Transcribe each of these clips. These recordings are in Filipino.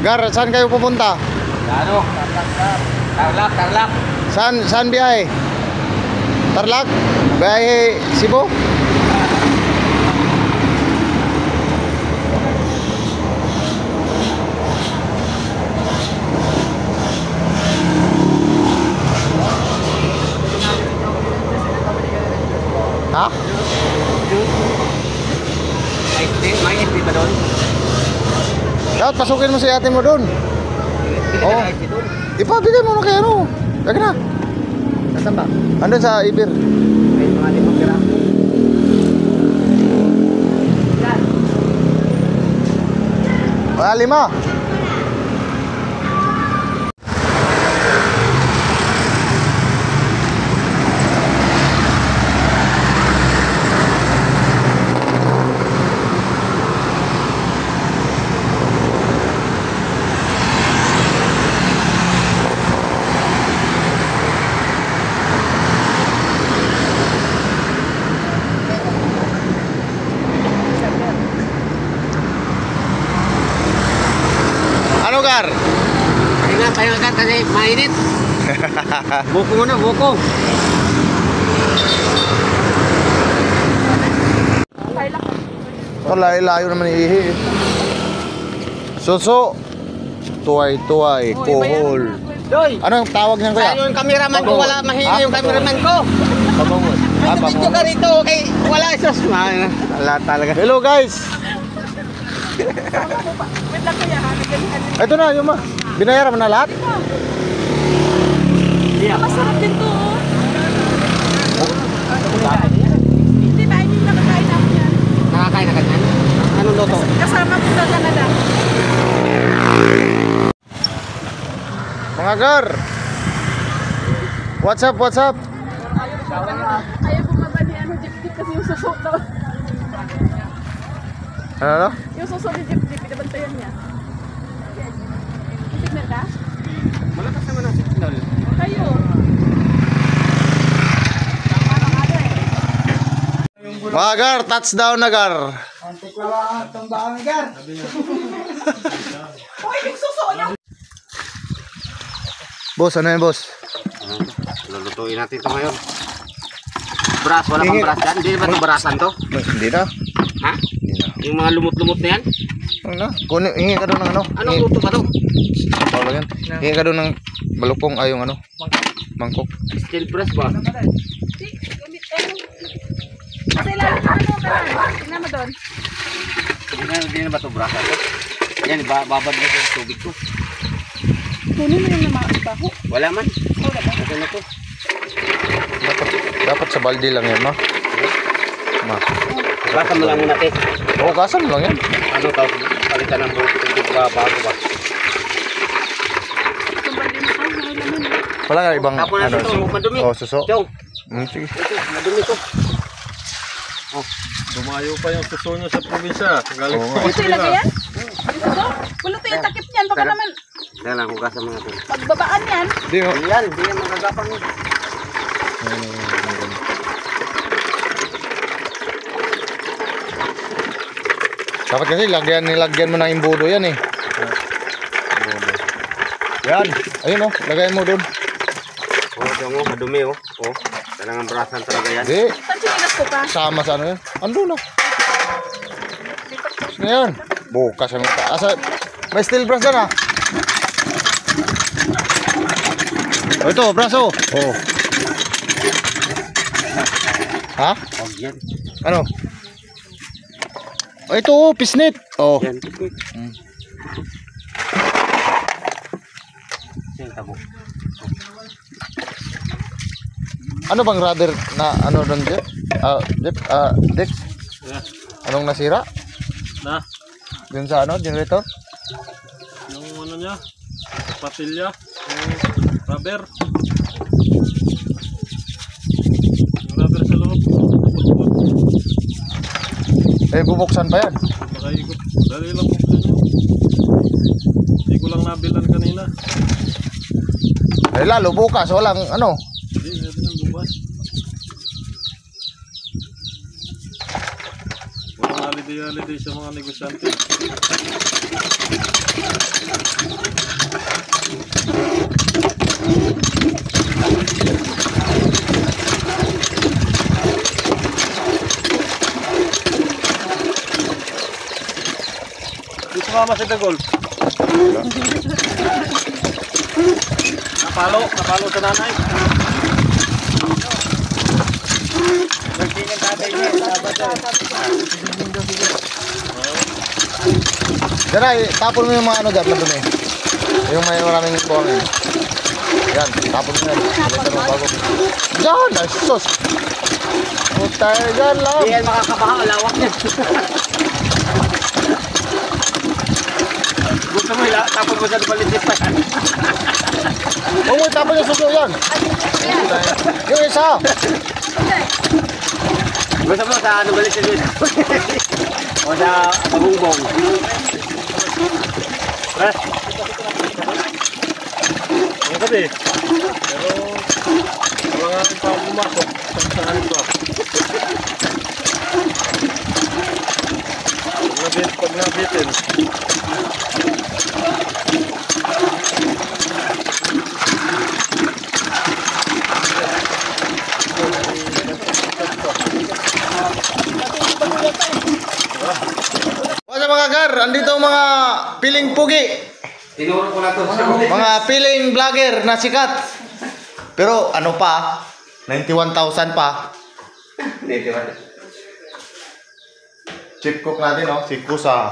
Gar, saan kayo pupunta? Ano? Tarlac. Saan biyahe? Tarlac? Biyahe Cebu? Ha? May SD ba doon? Dapat pasukin mo si ate mo doon. Oo. Ipabigay mo na kay ano. Lagi na. Nasaan ba? Andun sa Ibir. May mga 5 pira. Wala 5. Ano Gar? Pahinga ka kasi mainit. Buko muna, buko. Layo naman ihi. Suso. Tuway-tuway, kohol. Doy! Ano ang tawag niyan kuya? Ayaw yung cameraman ko, wala mahingi yung cameraman ko. Pabungos. Video ka rito, okay? Wala isos. Wala talaga. Hello guys. Ito na yung binayaran mo na lahat? Masarap din to. Hindi ba? Hindi nakakain namin yan. Nakakain na kanyan? Anong loto? Kasama ko sa Canada. Mga Gar. What's up? Ayaw bumaba ni Jeep kasi yung suso daw. Ano? Yung suso ni Jeep, pinabantayan niya. Signal ka? Malakas naman ang signal. Kayo. Mga Gar, touchdown na Gar. Antik wala ang tambahan ni Gar. Uy, yung suso niya. Boss, ano yan boss? Lulutuin natin ito ngayon. Bras, wala pang bras yan? Hindi ba ito barasan to? Hindi na. Ha? Yung mga lumot-lumot na yan? Ano na? Hingi ka doon ng ano? Anong luto ba to? Sampaw lang yan. Hingi ka doon ng balukong ay yung ano? Mangkok. Steel press ba? Kasi lalo ka ano ka lang. Tingnan mo doon. Hindi na ba ito barasan to? Yan, babad mo sa tubig ko. Kunin mo yung mga baho. Wala man. Wala ba? Ito na to. Dapat sa balde lang yan, ma. Barasan mo lang muna natin. Oo, gasan lang yan. Ano tawag? Palitan ng tubig ba? Bago ba? Itong balde mo to. May laman eh. Wala nga ibang Tapon natin ito. Madumi. Oh, suso. Chong. Sige. Ito, madumi to. Dumayo pa yung suso nyo sa probinsya. Galing Oo sa Ito ilagay yan? Yung suso? Wala to yung takip niyan. Baka naman Dahil lang, hugasan mo natin. pagbabaan yan. Hindi mo. Hindi yan magagapang. Dapat kasi nilagyan mo ng imbudo yan eh. Yan. Ayun oh, lagayan mo doon. Diyan mo, madumi kailangan barasan talaga yan. Hindi. Saan sinilas ko pa? Sama sa ano yan. Andun oh. Ngayon. Bukas yung may steel brush dyan ah. Oh, ito, braso. Oh. Ha? Huwag yan. Ano? Oh, ito oh, pisnit. Oh. Yan. Yan, tabo. Ano bang rudder na ano doon, Jeff? Dex? Yeah. Anong nasira? na Doon sa ano, generator? yung ano niya, patilya, yung rubber. Yung rubber sa loob. Eh, bubuksan pa yan. Nakaikot. Dali lang buksan niya. Hindi ko lang nabilan kanina. Eh, lalo bukas, walang ano. Hindi, natin ang bukas. Walang holiday sa mga negosyante. Gusto mama sa dagol. Napalo sa nanay. Nagtingin tatay niya. Daray, tapon mo yung mga ano dyan, madumi. Yung may maraming buhangin. Yan, tapon mo yan. Balitan mo bago. Diyan, ay sus. Putay, dyan lang. Hindi yan makakabaha, lawak niya. Gusto mo ila, tapon mo sa balitit pa yan. Oo, tapon yung suso yan. Yung isa. Gusto mo sa ano balitit yun? O sa pagungbong. Pre. Ang gabi. Pero wala nga rin pa ako pumasok. Saan pa? Pag nabitin. Wala mga gar, andito ang mga piling pugi. Tinuro ko na to. Mga piling vlogger na sikat. Pero ano pa, 91,000 pa. Dito ba? Chief cook natin, no? Si Kusa.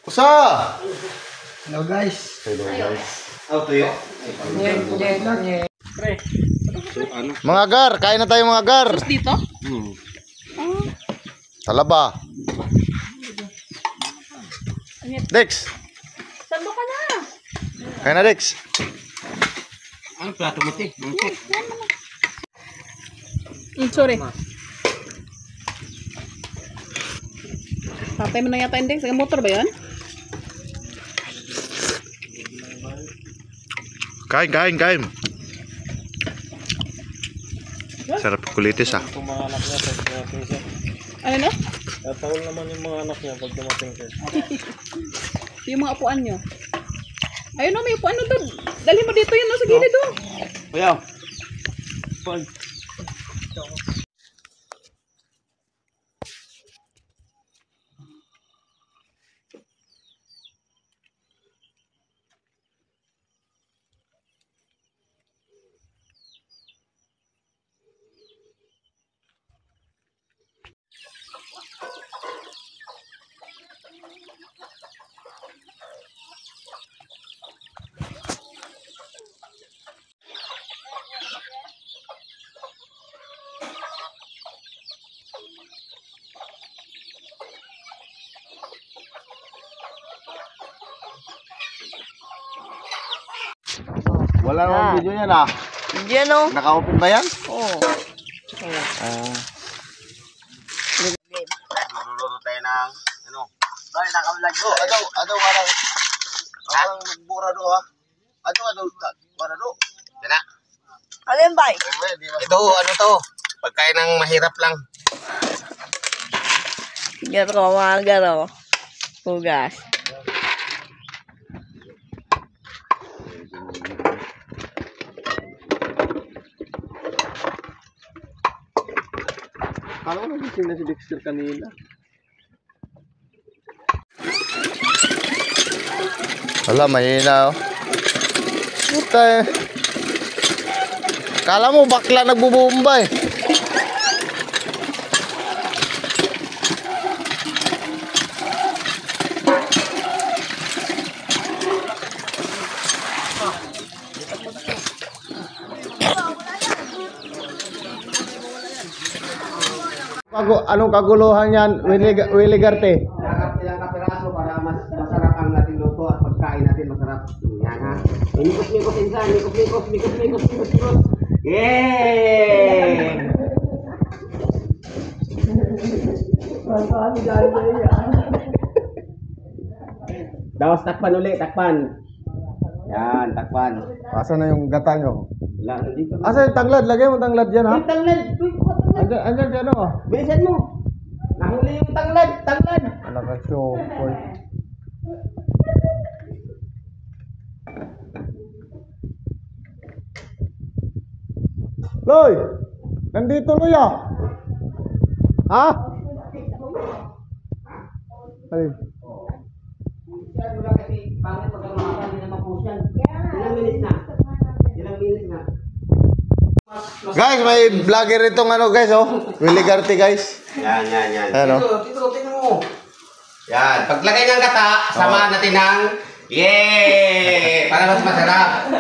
Kusa! Hello guys. Hello guys. Oh, tuyo. Pre. So ano? Mga gar, kain na tayo mga gar. Dito? Talaba. Dex, Sando ka na. kain na Dex. Ano plato mo, te? Sorry. Tatay mo na yata index. Ang motor ba yan? Kain. Sarap kulitis ah. Kung mga anak niya pag dumating siya. Ano na? Tatawal naman yung mga anak niya pag dumating siya. Yung mga upuan nyo. Ayun o, may upuan o doon. Dali mo dito yun o, sa gilid o. Kuya. Pag. Wala namang video yan ah. Diyan o. Naka-open ba yan? Oo. Luluto tayo ng ano? Ay, naka-vlog ko. Adaw nga lang. Ang magbura do ha. Adaw wala do. Yan na. Ano yun, bay? Ito, ano to? Pagkain ng mahirap lang. Garo, mga garo. Hugas. Kala ko nagising na si Dexter kanina. Wala, mahina oh. Puta eh. Kala mo bakla nagbubumba eh. Anong kaguluhan yan, Willie Garte? Ilang kapiraso para mas masarap ang ating luto at pagkain natin masarap. Yan ha. Mikos insan, mikos. Yay! Dawas takpan ulit, takpan. Yan, takpan. Asa na yung gata nyo? Wala na dito. Asa yung tanglad? Lagay mo tanglad dyan ha? Yung tanglad! Andyan dyan oh. Bilisan mo! Nahuli yung tanglad! Wala ka chokoy. Loy! Nandito Loy ah! Ha? Alin? Yan, wala kasi pangit pag umaga, hindi na mapus yan. Ilang minutes na? Ilang minutes na? Guys, may vlogger itong ano guys oh. Willie Garty guys. Yan. Ano? Tingnan mo. Yan, paglagay ng gata, samahan natin ng yay! Para mas masarap.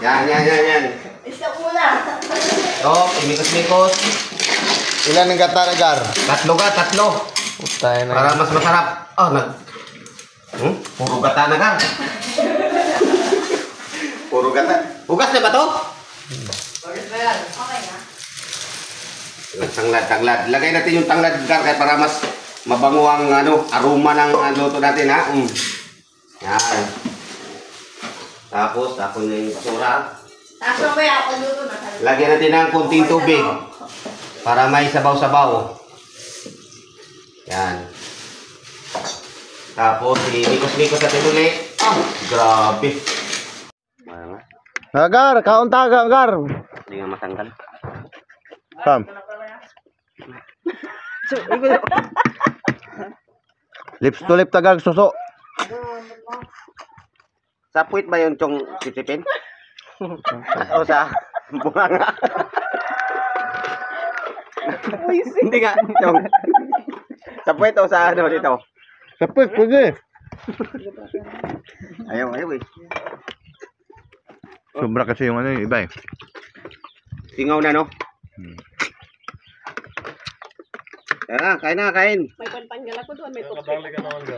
Yan. Isa muna. Imikos-mikos. Ilan ang gata na gar? Tatlo. Putay na. Para mas masarap. Puro gata na ka. Puro gata. Hugas na ba to? Okay na. Tanglad. Lagay natin yung tanglad gar para mas mabango ang aroma ng luto natin ha. Yan. Tapos na yung basura. Tapos mamaya ako luto na. Lagyan natin ng konting tubig para may sabaw-sabaw. Yan. Tapos imikos-mikos natin ulit. Grabe. Gar, kaunta gar. Hindi nga matanggal. Sam. Lips to lip tagal suso. Sa puwit ba yung chong sisipin? O sa bunganga? Hindi nga, chong. Sa puwit o sa ano dito? Kapit, pwede. Ayaw eh. Sobra kasi yung ano yung iba eh. Singaw na no? Tara, kain. May pantanggal ako doon, may toothpick. Nakadali ka naman ka.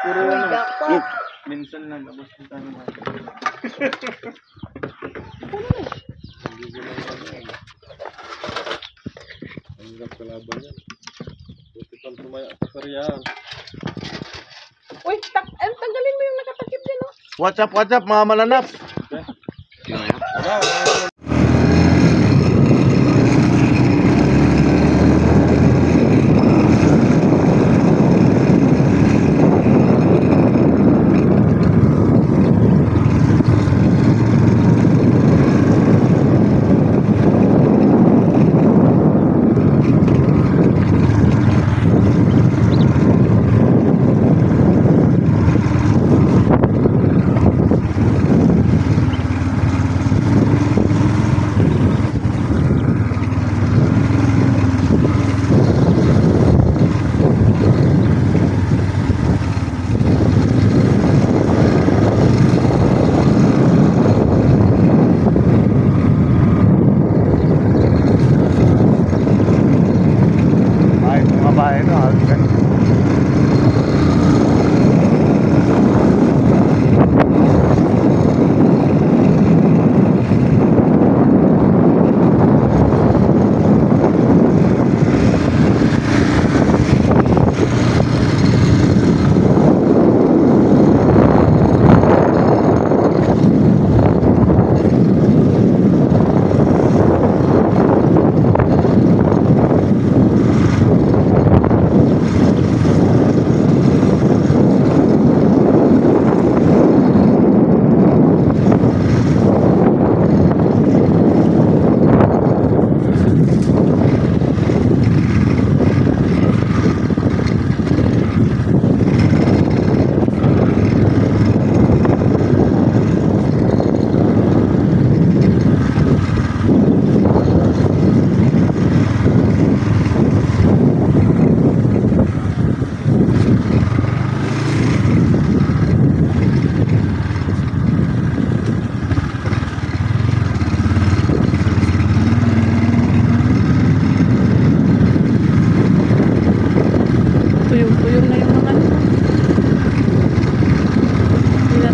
Puro pa. Minsan lang tapos kita naman. Ang hirap kalaban yan. Buti pang tumaya sa karyahan. Uy, tanggalin mo yung nakatakip din, oh. What's up mga malanap?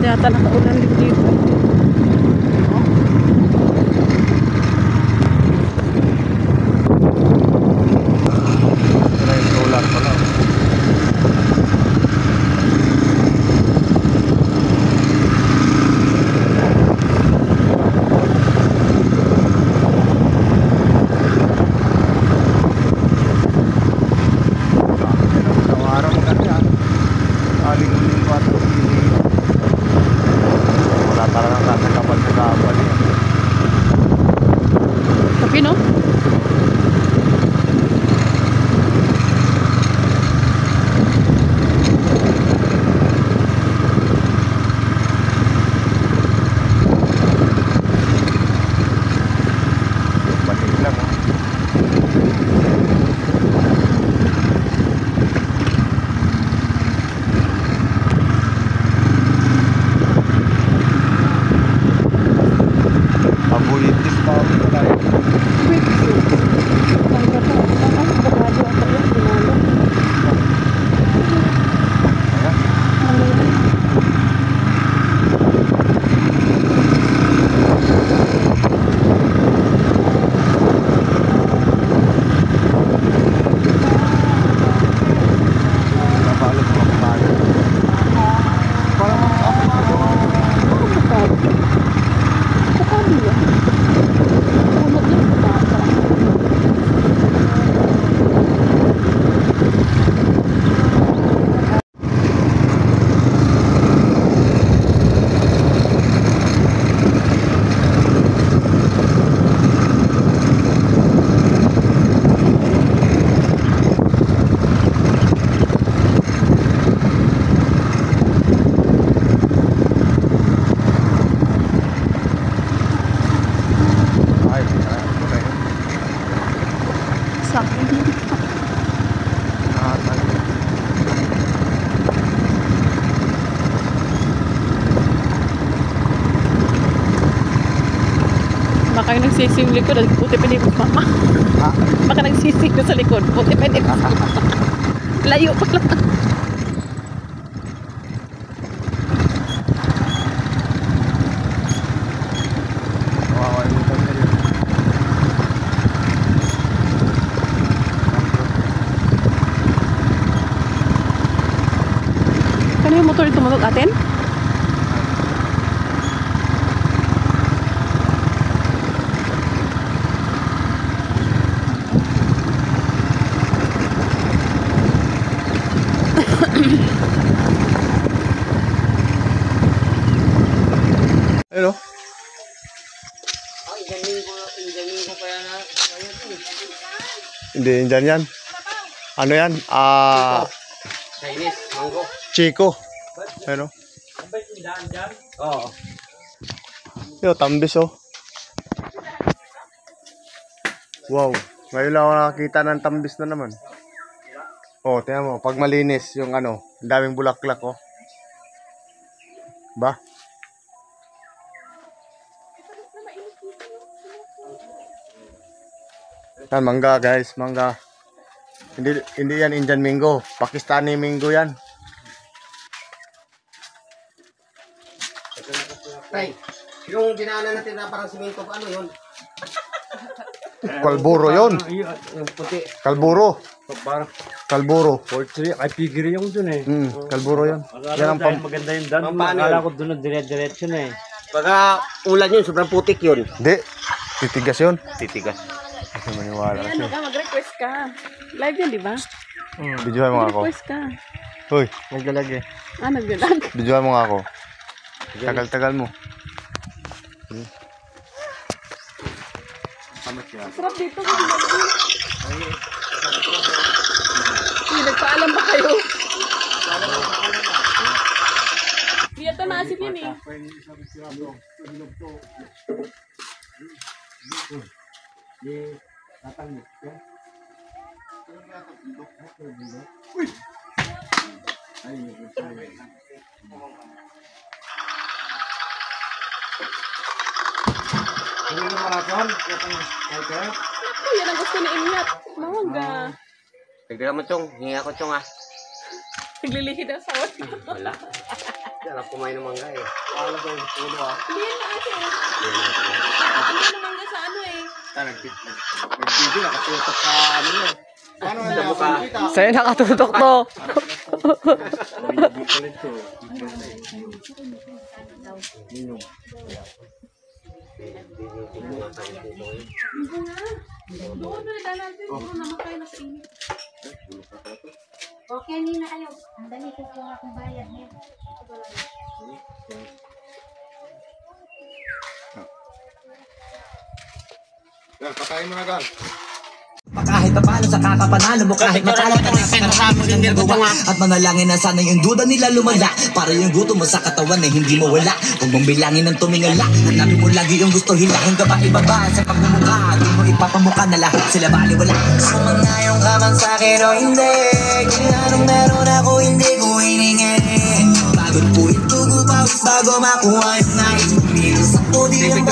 yata nakaulan din dito. Solar pala. Araw maganda. Aling Wala talagang kasagabal yan. Tapi no? Batik lang oh. Abuyitis pa ako tayo. Napalot mo tayo. Parang Baka yung nagsising likod, puti pa mo mama. Baka nagsising na sa likod, puti pa mo. Layo pa lang. Kano yung motor tumulog atin? Hello? Hindi, Indian yan. Ano yan? Chinese, mango. Chico. Ano? Oo. Yo, tambis oh. Wow. Ngayon lang ako nakakita ng tambis na naman. Oh, tingnan mo. Pag malinis yung ano, ang daming bulaklak oh. Ba? Yan, mangga guys, mangga. Hindi yan Indian mango, Pakistani mango yan. Tay, yung dinaanan natin na parang simento, ano yun? Kalburo yon. Yung puti. Kalburo. Parang Kalburo. poultry, ay pigiri yung dun eh. Kalburo yan. Yan ang Dahil maganda yung dan. Pampano Akala yun? ko dun dire-diretso na eh. Pagka ulan yun, sobrang putik yun. Hindi. Titigas yun. Titigas. Kasi maniwala Ay, kasi. ano ka, mag-request ka. Live yan, di ba? Videohan mo nga ako. Mag-request ka. Hoy, nagdalag eh. Ah, nagdalag. Videohan mo nga ako. Tagal-tagal mo. Sarap dito. Nagpaalam ba kayo? Hindi ito maasin yun eh. Ako, yan ang gusto ni Inyat. Mawaga. Tignan mo, Chong. Hinga ko, Chong, ah. Naglilihid ang sawat. Wala. Hindi alam kumain ng mangga, eh. Hindi yan na kasi. Hindi naman nga sa ano eh. Nag-video na kasi ito sa ano yun. Paano na nakakita? Sa'yo nakatutok to. Doon na natin. Puro namatay na sa inyo. Okay, hindi na kayo. Ang dali ko kung akong bayad niya. Yan, patayin mo na gan. Kahit pa paano sa kakapanalo mo, kahit matalo ka sa nagawa, at manalangin na sana yung duda nila lumala, para yung gutom mo sa katawan ay hindi mo wala. Huwag mong bilangin ng tumingala, hanapin mo lagi yung gusto, hilahin ka ba ibaba sa pagmumukha, di mo ipapamukha na lahat sila baliwala. Sumangayong ka man sa'kin o hindi, kung anong meron ako hindi ko hiningi. Bago't po ito gupawis bago makuha yung nais mo, minus ako di yung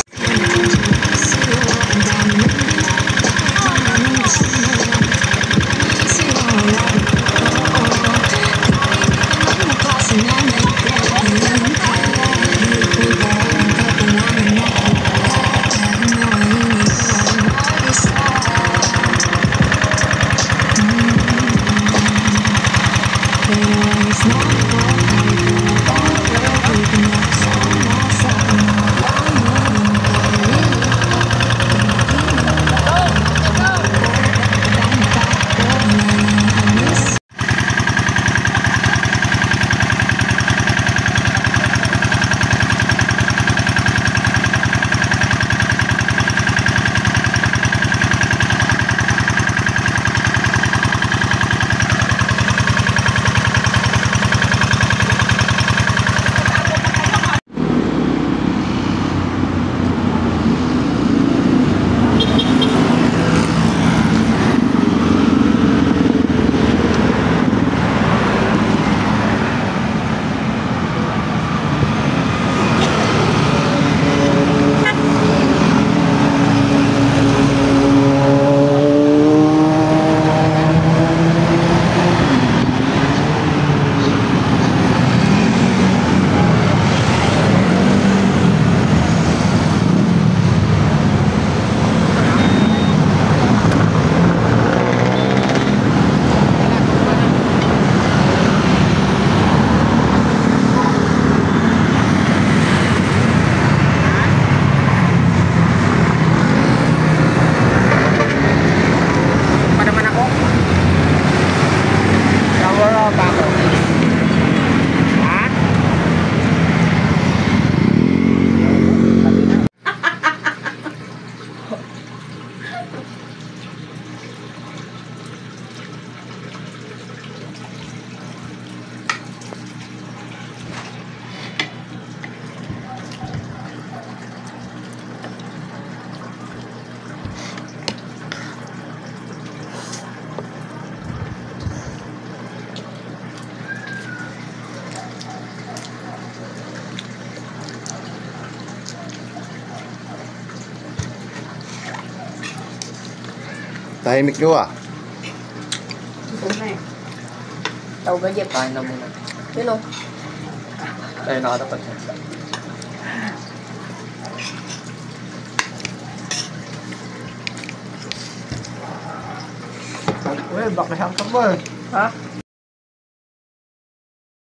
Tahimik nyo ah. Ito na eh. Tawag ka Jeff. Kain na muna. Yun o. Tayo nakatapat na. Well, bakit ang kabal? Ha?